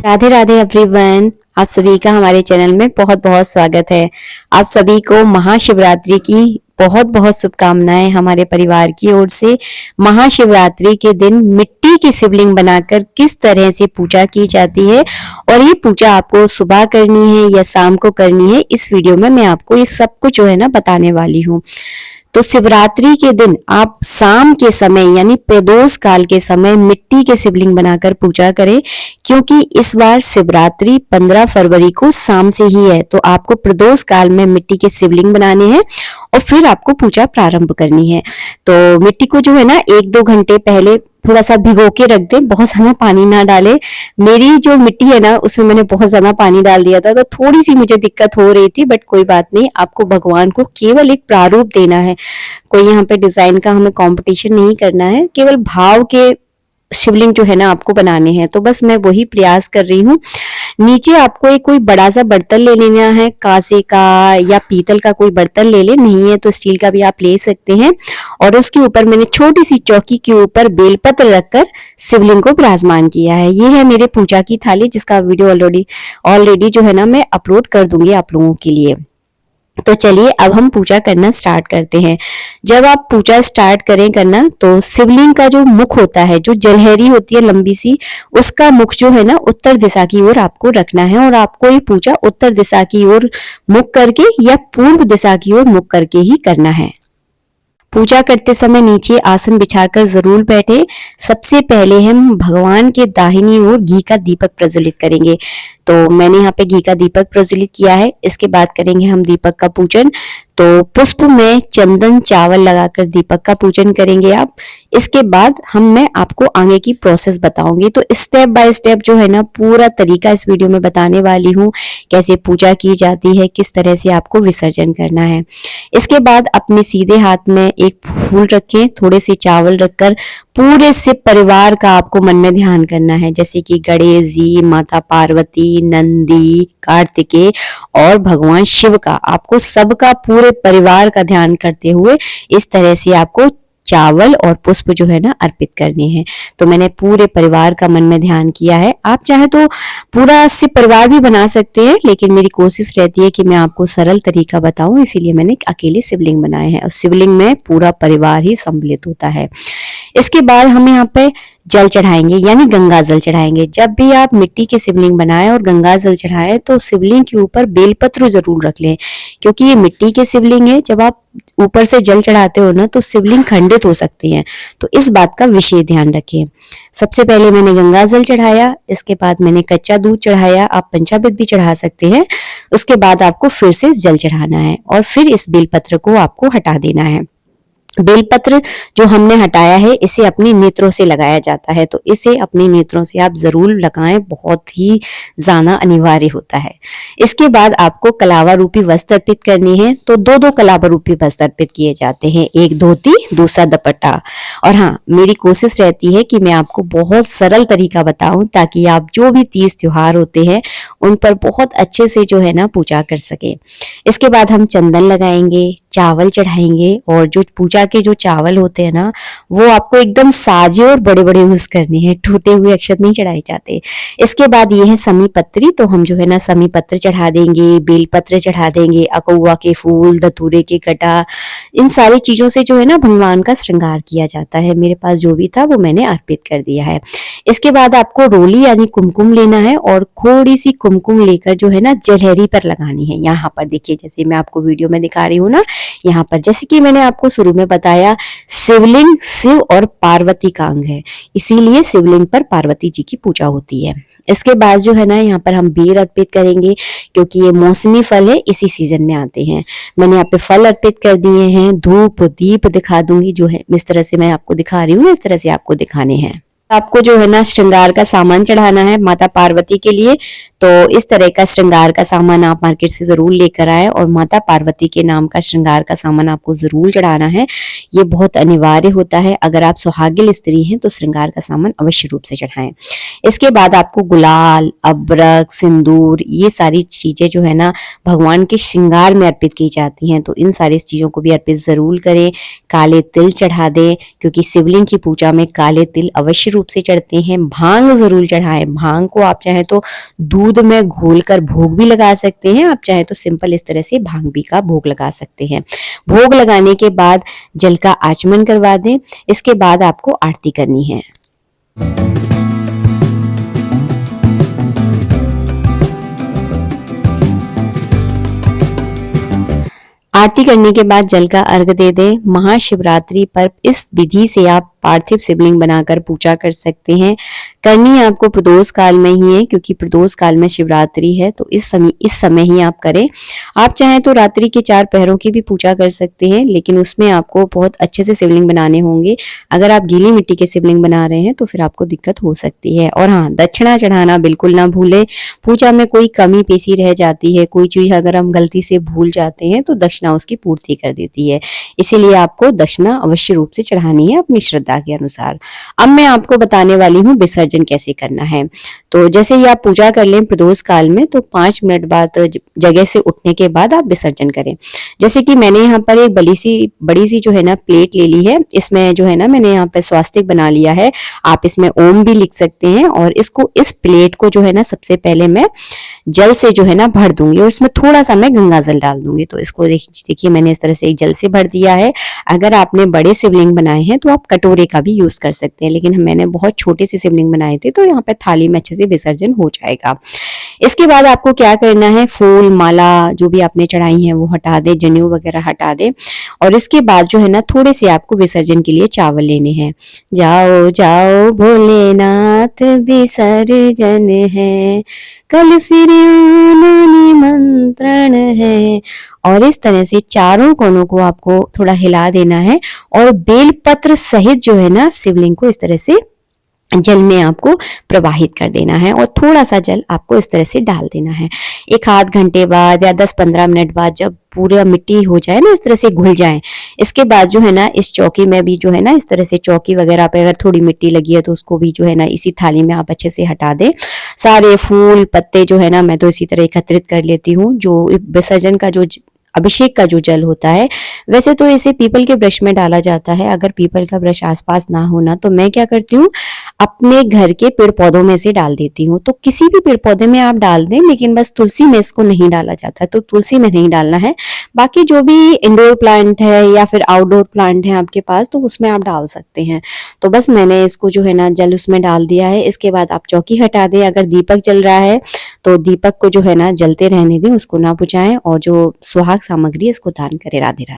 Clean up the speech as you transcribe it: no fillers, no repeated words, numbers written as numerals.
Radhe Radhe everyone, आप सभी का हमारे चैनल में बहुत बहुत स्वागत है। आप सभी को महाशिवरात्रि की बहुत बहुत शुभकामनाएं हमारे परिवार की ओर से। महाशिवरात्रि के दिन मिट्टी की शिवलिंग बनाकर किस तरह से पूजा की जाती है और ये पूजा आपको सुबह करनी है या शाम को करनी है, इस वीडियो में मैं आपको ये सब कुछ जो है ना बताने वाली हूँ। तो शिवरात्रि के दिन आप शाम के समय यानी प्रदोष काल के समय मिट्टी के शिवलिंग बनाकर पूजा करें, क्योंकि इस बार शिवरात्रि 15 फरवरी को शाम से ही है। तो आपको प्रदोष काल में मिट्टी के शिवलिंग बनाने हैं और फिर आपको पूजा प्रारंभ करनी है। तो मिट्टी को जो है ना 1-2 घंटे पहले थोड़ा सा भिगो के रख दें, बहुत ज्यादा पानी ना डालें। मेरी जो मिट्टी है ना उसमें मैंने बहुत ज्यादा पानी डाल दिया था, तो थोड़ी सी मुझे दिक्कत हो रही थी, बट कोई बात नहीं। आपको भगवान को केवल एक प्रारूप देना है, कोई यहाँ पे डिजाइन का हमें कंपटीशन नहीं करना है, केवल भाव के शिवलिंग जो है ना आपको बनाने हैं। तो बस मैं वही प्रयास कर रही हूँ। नीचे आपको एक कोई बड़ा सा बर्तन ले लेना है, कांसे का या पीतल का कोई बर्तन ले ले, नहीं है तो स्टील का भी आप ले सकते हैं। और उसके ऊपर मैंने छोटी सी चौकी के ऊपर बेलपत्र रखकर शिवलिंग को विराजमान किया है। ये है मेरे पूजा की थाली, जिसका वीडियो ऑलरेडी जो है ना मैं अपलोड कर दूंगी आप लोगों के लिए। तो चलिए अब हम पूजा करना स्टार्ट करते हैं। जब आप पूजा स्टार्ट करें करना, तो शिवलिंग का जो मुख होता है, जो जलहरी होती है लंबी सी, उसका मुख जो है ना उत्तर दिशा की ओर आपको रखना है। और आपको ये पूजा उत्तर दिशा की ओर मुख करके या पूर्व दिशा की ओर मुख करके ही करना है। पूजा करते समय नीचे आसन बिछाकर जरूर बैठे। सबसे पहले हम भगवान के दाहिनी ओर घी का दीपक प्रज्वलित करेंगे। तो मैंने यहाँ पे घी का दीपक प्रज्वलित किया है। इसके बाद करेंगे हम दीपक का पूजन। तो पुष्प में चंदन चावल लगाकर दीपक का पूजन करेंगे आप। इसके बाद मैं आपको आगे की प्रोसेस बताऊंगी। तो स्टेप बाय स्टेप जो है ना पूरा तरीका इस वीडियो में बताने वाली हूँ, कैसे पूजा की जाती है, किस तरह से आपको विसर्जन करना है। इसके बाद अपने सीधे हाथ में एक फूल रखें, थोड़े से चावल रखकर पूरे से परिवार का आपको मन में ध्यान करना है, जैसे कि गणेश जी, माता पार्वती, नंदी, कार्तिकेय और भगवान शिव का। आपको सबका पूरे परिवार का ध्यान करते हुए इस तरह से आपको चावल और पुष्प जो है ना अर्पित करने हैं। तो मैंने पूरे परिवार का मन में ध्यान किया है। आप चाहे तो पूरा शिव परिवार भी बना सकते हैं, लेकिन मेरी कोशिश रहती है कि मैं आपको सरल तरीका बताऊं, इसीलिए मैंने अकेले शिवलिंग बनाए हैं। और शिवलिंग में पूरा परिवार ही सम्मिलित होता है। इसके बाद हम यहाँ पे जल चढ़ाएंगे, यानी गंगा जल चढ़ाएंगे। जब भी आप मिट्टी के शिवलिंग बनाएं और गंगा जल चढ़ाएं, तो शिवलिंग के ऊपर बेलपत्र जरूर रख लें, क्योंकि ये मिट्टी के शिवलिंग है। जब आप ऊपर से जल चढ़ाते हो ना, तो शिवलिंग खंडित हो सकती है, तो इस बात का विशेष ध्यान रखें। सबसे पहले मैंने गंगा जल चढ़ाया, इसके बाद मैंने कच्चा दूध चढ़ाया, आप पंचामृत भी चढ़ा सकते हैं। उसके बाद आपको फिर से जल चढ़ाना है और फिर इस बेलपत्र को आपको हटा देना है। बेलपत्र जो हमने हटाया है, इसे अपने नेत्रों से लगाया जाता है, तो इसे अपने नेत्रों से आप जरूर लगाएं, बहुत ही ज्यादा अनिवार्य होता है। इसके बाद आपको कलावा रूपी वस्त्र अर्पित करनी है। तो 2-2 कलावा रूपी वस्त्र अर्पित किए जाते हैं, एक धोती दूसरा दुपट्टा। और हाँ, मेरी कोशिश रहती है कि मैं आपको बहुत सरल तरीका बताऊं, ताकि आप जो भी तीज त्योहार होते हैं उन पर बहुत अच्छे से जो है ना पूजा कर सके। इसके बाद हम चंदन लगाएंगे, चावल चढ़ाएंगे, और जो पूजा के जो चावल होते हैं ना, वो आपको एकदम साजे और बड़े बड़े यूज करने हैं, टूटे हुए अक्षत नहीं चढ़ाए जाते। इसके बाद ये है समी पत्री, तो हम जो है ना समी पत्र चढ़ा देंगे, बेलपत्र चढ़ा देंगे, अकौआ के फूल, धतूरे के कटा, इन सारी चीजों से जो है ना भगवान का श्रृंगार किया जाता है। मेरे पास जो भी था वो मैंने अर्पित कर दिया है। इसके बाद आपको रोली यानी कुमकुम लेना है, और थोड़ी सी कुमकुम लेकर जो है ना जलहरी पर लगानी है। यहाँ पर देखिए, जैसे मैं आपको वीडियो में दिखा रही हूँ ना, यहाँ पर जैसे कि मैंने आपको शुरू में बताया, शिवलिंग शिव और पार्वती का अंग है, इसीलिए शिवलिंग पर पार्वती जी की पूजा होती है। इसके बाद जो है ना यहाँ पर हम बेर अर्पित करेंगे, क्योंकि ये मौसमी फल है, इसी सीजन में आते हैं। मैंने यहाँ पे फल अर्पित कर दिए हैं। धूप दीप दिखा दूंगी, जो है इस तरह से मैं आपको दिखा रही हूँ, इस तरह से आपको दिखाने हैं। आपको जो है ना श्रृंगार का सामान चढ़ाना है माता पार्वती के लिए। तो इस तरह का श्रृंगार का सामान आप मार्केट से जरूर लेकर आए, और माता पार्वती के नाम का श्रृंगार का सामान आपको जरूर चढ़ाना है। ये बहुत अनिवार्य होता है। अगर आप सुहागिन स्त्री हैं तो श्रृंगार का सामान अवश्य रूप से चढ़ाएं। इसके बाद आपको गुलाल, अबरक, सिंदूर, ये सारी चीजें जो है ना भगवान के श्रृंगार में अर्पित की जाती हैं, तो इन सारी चीजों को भी अर्पित जरूर करें। काले तिल चढ़ा दें, क्योंकि शिवलिंग की पूजा में काले तिल अवश्य रूप से चढ़ते हैं। भांग जरूर चढ़ाएं। भांग को आप चाहे तो दूध में घोलकर भोग भी लगा सकते हैं, आप चाहे तो सिंपल इस तरह से भांग भी का भोग लगा सकते हैं। भोग लगाने के बाद जल का आचमन करवा दें। इसके बाद आपको आरती करनी है। आरती करने के बाद जल का अर्घ दे दें। महाशिवरात्रि पर इस विधि से आप पार्थिव शिवलिंग बनाकर पूजा कर सकते हैं। करनी आपको प्रदोष काल में ही है, क्योंकि प्रदोष काल में शिवरात्रि है, तो इस समय ही आप करें। आप चाहें तो रात्रि के 4 पहरों की भी पूजा कर सकते हैं, लेकिन उसमें आपको बहुत अच्छे से शिवलिंग बनाने होंगे। अगर आप गीली मिट्टी के शिवलिंग बना रहे हैं तो फिर आपको दिक्कत हो सकती है। और हाँ, दक्षिणा चढ़ाना बिल्कुल ना भूलें। पूजा में कोई कमी पेशी रह जाती है, कोई चीज अगर हम गलती से भूल जाते हैं तो दक्षिणा उसकी पूर्ति कर देती है। इसीलिए आपको दक्षिणा अवश्य रूप से चढ़ानी है अपनी श्रद्धा के अनुसार। अब मैं आपको बताने वाली हूँ विसर्जन कैसे करना है। तो जैसे ही आप पूजा कर लें प्रदोष काल में, तो 5 मिनट बाद जगह से उठने के बाद आप विसर्जन करें। जैसे कि मैंने यहाँ पर एक बड़ी सी जो है ना प्लेट ले ली है। इसमें जो है ना मैंने यहाँ पे स्वास्तिक बना लिया है। आप इसमें ओम भी लिख सकते हैं। और इस प्लेट को जो है ना सबसे पहले मैं जल से जो है ना भर दूंगी, और इसमें थोड़ा सा मैं गंगा जल डाल दूंगी। तो इसको देखिए मैंने इस तरह से एक जल से भर दिया है। अगर आपने बड़े शिवलिंग बनाए हैं तो आप कटोरे का भी यूज कर सकते हैं, लेकिन मैंने बहुत छोटे से शिवलिंग बनाए थे तो यहाँ पे थाली में अच्छे से विसर्जन हो जाएगा। इसके बाद आपको क्या करना है, फूल माला जो भी आपने चढ़ाई है वो हटा दे, जनेऊ वगैरह हटा दे। और इसके बाद जो है ना थोड़े से आपको विसर्जन के लिए चावल लेने हैं। जाओ जाओ भोलेनाथ विसर्जन है, कल फिर निमंत्रण है। और इस तरह से चारों कोनों को आपको थोड़ा हिला देना है, और बेलपत्र सहित जो है ना शिवलिंग को इस तरह से जल में आपको प्रवाहित कर देना है, और थोड़ा सा जल आपको इस तरह से डाल देना है। 1 आध घंटे बाद या 10-15 मिनट बाद जब पूरा मिट्टी हो जाए ना, इस तरह से घुल जाए, इसके बाद जो है ना इस चौकी में भी जो है ना इस तरह से चौकी वगैरह पे अगर थोड़ी मिट्टी लगी है तो उसको भी जो है ना इसी थाली में आप अच्छे से हटा दें। सारे फूल पत्ते जो है ना मैं तो इसी तरह एकत्रित कर लेती हूँ। जो विसर्जन का जो अभिषेक का जो जल होता है, वैसे तो इसे पीपल के वृक्ष में डाला जाता है। अगर पीपल का वृक्ष आसपास ना होना तो मैं क्या करती हूँ, अपने घर के पेड़ पौधों में से डाल देती हूँ। तो किसी भी पेड़ पौधे में आप डाल दें, लेकिन बस तुलसी में इसको नहीं डाला जाता है, तो तुलसी में नहीं डालना है। बाकी जो भी इंडोर प्लांट है या फिर आउटडोर प्लांट है आपके पास, तो उसमें आप डाल सकते हैं। तो बस मैंने इसको जो है ना जल उसमें डाल दिया है। इसके बाद आप चौकी हटा दें। अगर दीपक जल रहा है तो दीपक को जो है ना जलते रहने दें, उसको ना बुझाएं, और जो सुहाग सामग्री इसको दान करें। राधे राधे।